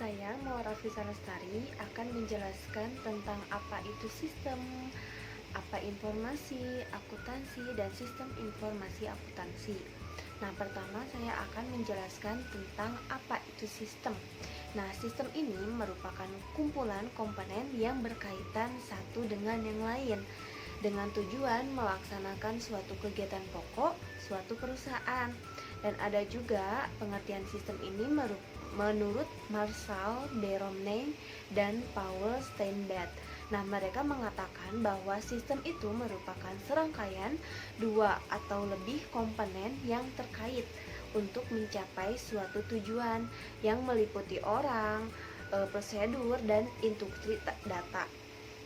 Saya Maura Fisa Lestari akan menjelaskan tentang apa itu sistem, apa informasi, akuntansi, dan sistem informasi akuntansi. Nah, pertama saya akan menjelaskan tentang apa itu sistem. Nah, sistem ini merupakan kumpulan komponen yang berkaitan satu dengan yang lain dengan tujuan melaksanakan suatu kegiatan pokok suatu perusahaan. Dan ada juga pengertian sistem ini menurut Marshall de Romney dan Paul Steinbach. Nah, mereka mengatakan bahwa sistem itu merupakan serangkaian dua atau lebih komponen yang terkait untuk mencapai suatu tujuan yang meliputi orang, prosedur, dan instruksi data.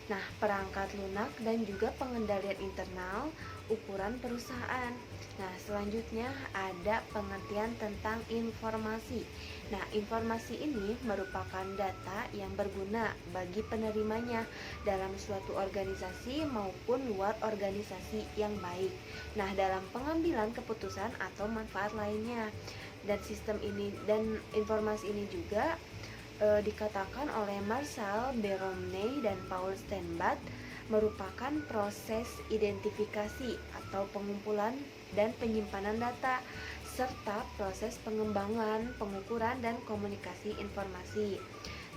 Nah, perangkat lunak dan juga pengendalian internal ukuran perusahaan. Nah, selanjutnya ada pengertian tentang informasi. Nah, informasi ini merupakan data yang berguna bagi penerimanya dalam suatu organisasi maupun luar organisasi yang baik. Nah, dalam pengambilan keputusan atau manfaat lainnya. Dan sistem ini dan informasi ini juga dikatakan oleh Marshall de Romney dan Paul Steinbach merupakan proses identifikasi atau pengumpulan dan penyimpanan data serta proses pengembangan, pengukuran, dan komunikasi informasi.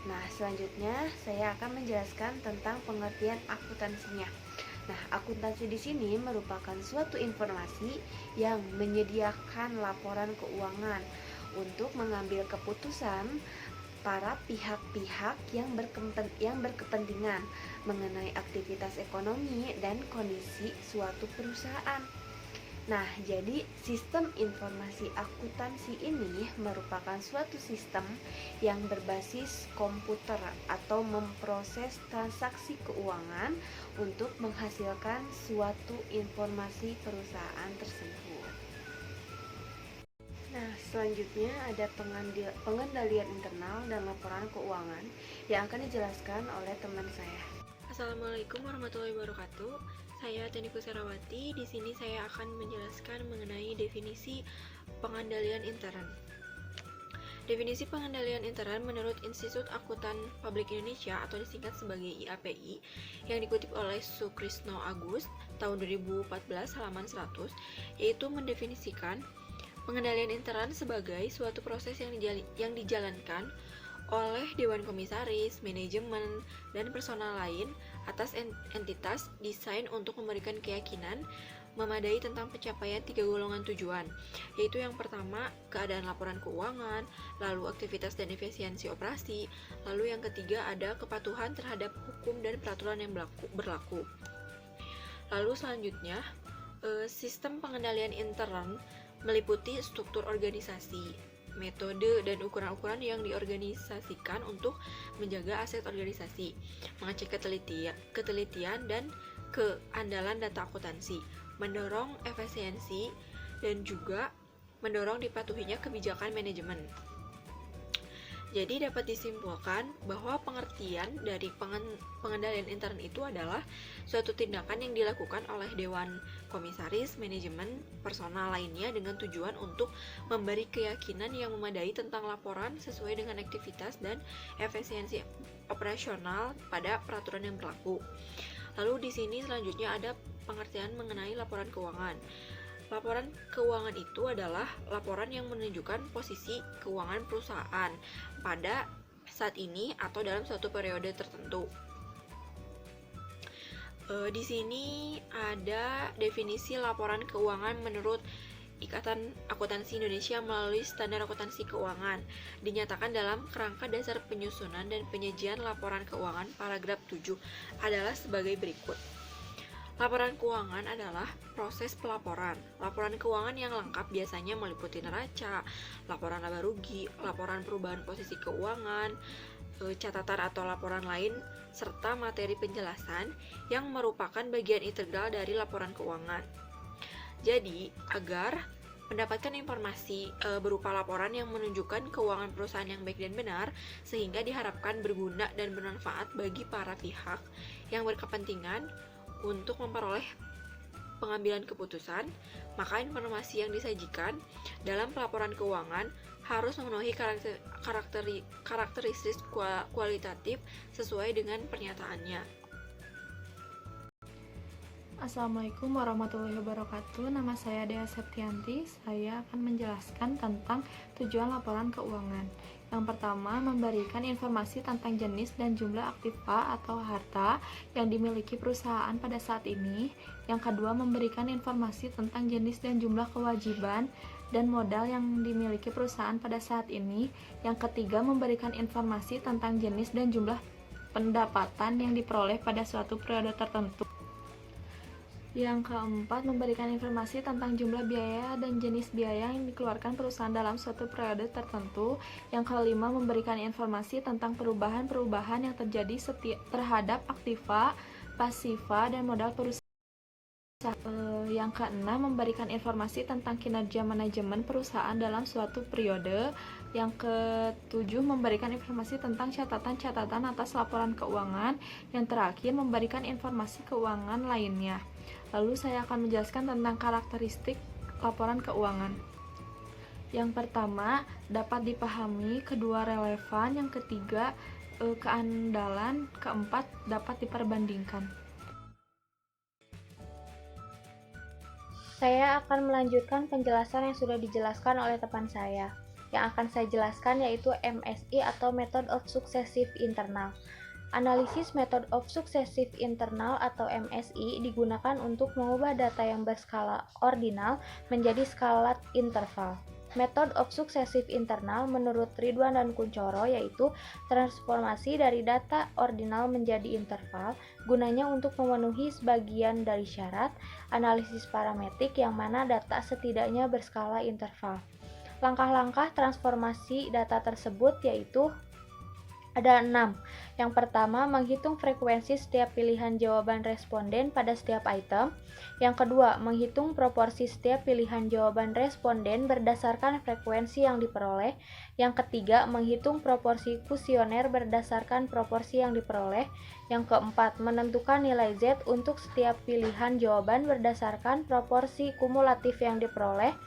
Nah, selanjutnya saya akan menjelaskan tentang pengertian akuntansinya. Nah, akuntansi di sini merupakan suatu informasi yang menyediakan laporan keuangan untuk mengambil keputusan para pihak-pihak yang berkepentingan mengenai aktivitas ekonomi dan kondisi suatu perusahaan. Nah, jadi sistem informasi akuntansi ini merupakan suatu sistem yang berbasis komputer atau memproses transaksi keuangan untuk menghasilkan suatu informasi perusahaan tersebut. Nah, selanjutnya ada pengendalian internal dan laporan keuangan yang akan dijelaskan oleh teman saya. Assalamualaikum warahmatullahi wabarakatuh. Saya Teniku Sarawati. Di sini saya akan menjelaskan mengenai definisi pengendalian intern. Definisi pengendalian intern menurut Institut Akuntan Publik Indonesia atau disingkat sebagai IAPI yang dikutip oleh Sukrisno Agus tahun 2014 halaman 100, yaitu mendefinisikan pengendalian intern sebagai suatu proses yang dijalankan oleh Dewan Komisaris, manajemen, dan personal lain atas entitas desain untuk memberikan keyakinan memadai tentang pencapaian 3 golongan tujuan, yaitu yang pertama, keadaan laporan keuangan, lalu aktivitas dan efisiensi operasi, lalu yang ketiga ada kepatuhan terhadap hukum dan peraturan yang berlaku. Lalu selanjutnya, sistem pengendalian intern meliputi struktur organisasi, metode dan ukuran-ukuran yang diorganisasikan untuk menjaga aset organisasi, mengecek ketelitian dan keandalan data akuntansi, mendorong efisiensi, dan juga mendorong dipatuhinya kebijakan manajemen. Jadi dapat disimpulkan bahwa pengertian dari pengendalian intern itu adalah suatu tindakan yang dilakukan oleh Dewan Komisaris, manajemen, personal lainnya dengan tujuan untuk memberi keyakinan yang memadai tentang laporan sesuai dengan aktivitas dan efisiensi operasional pada peraturan yang berlaku. Lalu di sini selanjutnya ada pengertian mengenai laporan keuangan. Laporan keuangan itu adalah laporan yang menunjukkan posisi keuangan perusahaan pada saat ini atau dalam suatu periode tertentu. Di sini ada definisi laporan keuangan menurut Ikatan Akuntansi Indonesia melalui Standar Akuntansi Keuangan, dinyatakan dalam kerangka dasar penyusunan dan penyajian laporan keuangan paragraf 7 adalah sebagai berikut. Laporan keuangan adalah proses pelaporan. Laporan keuangan yang lengkap biasanya meliputi neraca, laporan laba rugi, laporan perubahan posisi keuangan, catatan atau laporan lain, serta materi penjelasan yang merupakan bagian integral dari laporan keuangan. Jadi, agar mendapatkan informasi berupa laporan yang menunjukkan keuangan perusahaan yang baik dan benar, sehingga diharapkan berguna dan bermanfaat bagi para pihak yang berkepentingan untuk memperoleh pengambilan keputusan, maka informasi yang disajikan dalam pelaporan keuangan harus memenuhi karakteristik kualitatif sesuai dengan pernyataannya. Assalamualaikum warahmatullahi wabarakatuh. Nama saya Dea Septianti. Saya akan menjelaskan tentang tujuan laporan keuangan. Yang pertama, memberikan informasi tentang jenis dan jumlah aktiva atau harta yang dimiliki perusahaan pada saat ini. Yang kedua, memberikan informasi tentang jenis dan jumlah kewajiban dan modal yang dimiliki perusahaan pada saat ini. Yang ketiga, memberikan informasi tentang jenis dan jumlah pendapatan yang diperoleh pada suatu periode tertentu. Yang keempat, memberikan informasi tentang jumlah biaya dan jenis biaya yang dikeluarkan perusahaan dalam suatu periode tertentu. Yang kelima, memberikan informasi tentang perubahan-perubahan yang terjadi terhadap aktiva, pasiva, dan modal perusahaan. Yang keenam, memberikan informasi tentang kinerja manajemen perusahaan dalam suatu periode. Yang ketujuh, memberikan informasi tentang catatan-catatan atas laporan keuangan. Yang terakhir, memberikan informasi keuangan lainnya. Lalu saya akan menjelaskan tentang karakteristik laporan keuangan. Yang pertama, dapat dipahami. Kedua, relevan. Yang ketiga, keandalan. Keempat, dapat diperbandingkan. Saya akan melanjutkan penjelasan yang sudah dijelaskan oleh teman saya. Yang akan saya jelaskan yaitu MSI atau Method of Successive Internal. Analisis Method of Successive Internal atau MSI digunakan untuk mengubah data yang berskala ordinal menjadi skala interval. Method of Successive Internal menurut Ridwan dan Kuncoro yaitu transformasi dari data ordinal menjadi interval, gunanya untuk memenuhi sebagian dari syarat analisis parametrik yang mana data setidaknya berskala interval. Langkah-langkah transformasi data tersebut yaitu ada 6. Yang pertama, menghitung frekuensi setiap pilihan jawaban responden pada setiap item. Yang kedua, menghitung proporsi setiap pilihan jawaban responden berdasarkan frekuensi yang diperoleh. Yang ketiga, menghitung proporsi kuesioner berdasarkan proporsi yang diperoleh. Yang keempat, menentukan nilai Z untuk setiap pilihan jawaban berdasarkan proporsi kumulatif yang diperoleh.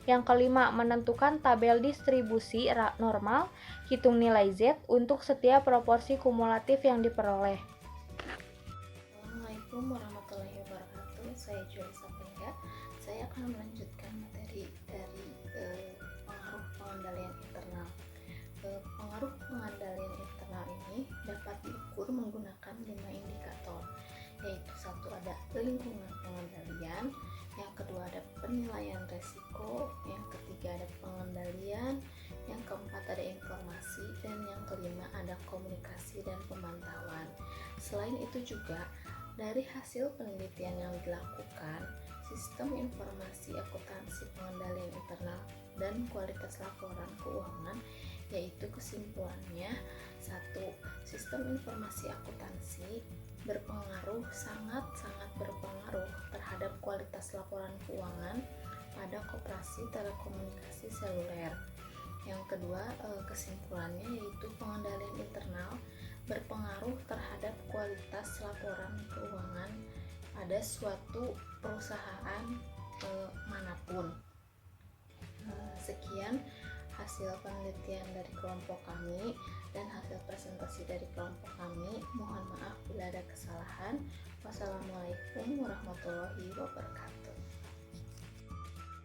Yang kelima, menentukan tabel distribusi normal, hitung nilai Z untuk setiap proporsi kumulatif yang diperoleh. Assalamualaikum warahmatullahi wabarakatuh. Saya Julia Sapengga. Saya akan melanjutkan materi dari pengaruh pengendalian internal. Pengaruh pengendalian internal ini dapat diukur menggunakan 5 indikator, yaitu satu ada lingkungan pengendalian, yang kedua ada penilaian resiko, yang ketiga ada pengendalian, yang keempat ada informasi, dan yang kelima ada komunikasi dan pemantauan. Selain itu juga dari hasil penelitian yang dilakukan, sistem informasi akuntansi pengendalian internal dan kualitas laporan keuangan, yaitu kesimpulannya, 1. Sistem informasi akuntansi berpengaruh, sangat berpengaruh terhadap kualitas laporan keuangan pada koperasi telekomunikasi seluler. Yang kedua, kesimpulannya yaitu pengendalian internal berpengaruh terhadap kualitas laporan keuangan pada suatu perusahaan manapun. Sekian hasil penelitian dari kelompok kami dan hasil presentasi dari kelompok kami. Mohon maaf bila ada kesalahan. Wassalamualaikum warahmatullahi wabarakatuh.